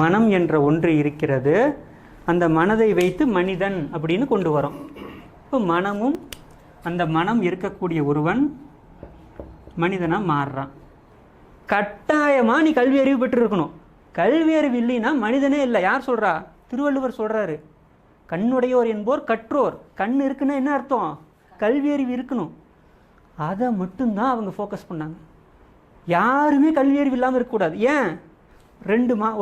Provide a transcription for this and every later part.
மனம் என்ற ஒன்று இருக்கிறது. அந்த மனதை வைத்து மனிதன் அப்படின்னு கொண்டு வரோம். இப்போ மனமும் அந்த மனம் இருக்கக்கூடிய ஒருவன் மனிதனாக மாறுறான். கட்டாயமாக நீ கல்வி அறிவு பெற்று இருக்கணும். கல்வி அறிவு இல்லைன்னா மனிதனே இல்லை. யார் சொல்கிறா? திருவள்ளுவர் சொல்கிறாரு, கண்ணுடையோர் என்போர் கற்றோர். கண் இருக்குன்னா என்ன அர்த்தம்? கல்வி அறிவு இருக்கணும். அதை மட்டும்தான் அவங்க ஃபோக்கஸ் பண்ணாங்க. யாருமே கல்வி அறிவு இல்லாமல் இருக்கக்கூடாது. ஏன்?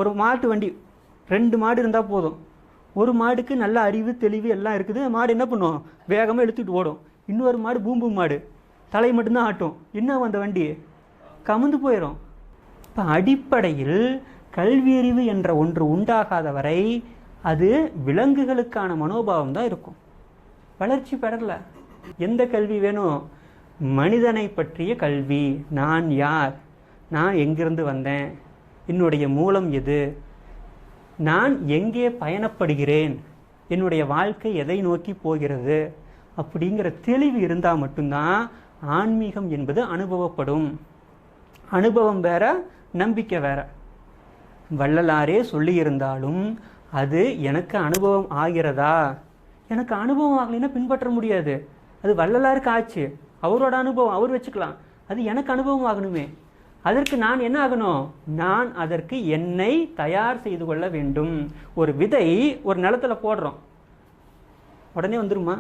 ஒரு மாட்டு வண்டி 2 மாடு இருந்தால் போதும். ஒரு மாடுக்கு நல்ல அறிவு தெளிவு எல்லாம் இருக்குது. மாடு என்ன பண்ணும்? வேகமாக இழுத்துட்டு ஓடும். இன்னொரு மாடு பூம்பு மாடு, தலை மட்டும்தான் ஆட்டும். என்ன அந்த வண்டி கமுந்து போயிடும். இப்போ அடிப்படையில் கல்வியறிவு என்ற ஒன்று உண்டாகாத வரை அது விலங்குகளுக்கான மனோபாவம் தான் இருக்கும். வளர்ச்சி பெறல. எந்த கல்வி வேணும்? மனிதனை பற்றிய கல்வி. நான் யார்? நான் எங்கிருந்து வந்தேன்? என்னுடைய மூலம் எது? நான் எங்கே பயணப்படுகிறேன்? என்னுடைய வாழ்க்கை எதை நோக்கி போகிறது? அப்படிங்கிற தெளிவு இருந்தால் மட்டும்தான் ஆன்மீகம் என்பது அனுபவப்படும். அனுபவம் வேற, நம்பிக்கை வேற. வள்ளலாரே சொல்லியிருந்தாலும் அது எனக்கு அனுபவம் ஆகிறதா? எனக்கு அனுபவம் ஆகலைன்னா பின்பற்ற முடியாது. அது வள்ளலாருக்கு ஆச்சு, அவரோட அனுபவம் அவர் வச்சுக்கலாம். அது எனக்கு அனுபவம் ஆகணுமே. அதற்கு நான் என்ன ஆகணும்? நான் அதற்கு என்னை தயார் செய்து கொள்ள வேண்டும். ஒரு விதை ஒரு நிலத்துல போடுறோம், உடனே வந்துருமா?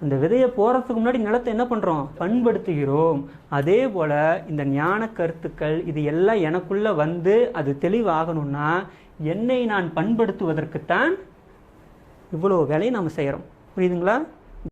அந்த விதையை போடுறதுக்கு முன்னாடி நிலத்தை என்ன பண்ணுறோம்? பண்படுத்துகிறோம். அதே போல் இந்த ஞான கருத்துக்கள் இது எல்லாம் எனக்குள்ளே வந்து அது தெளிவாகணும்னா என்னை நான் பண்படுத்துவதற்குத்தான் இவ்வளோ வேலையை நாம் செய்கிறோம். புரியுதுங்களா?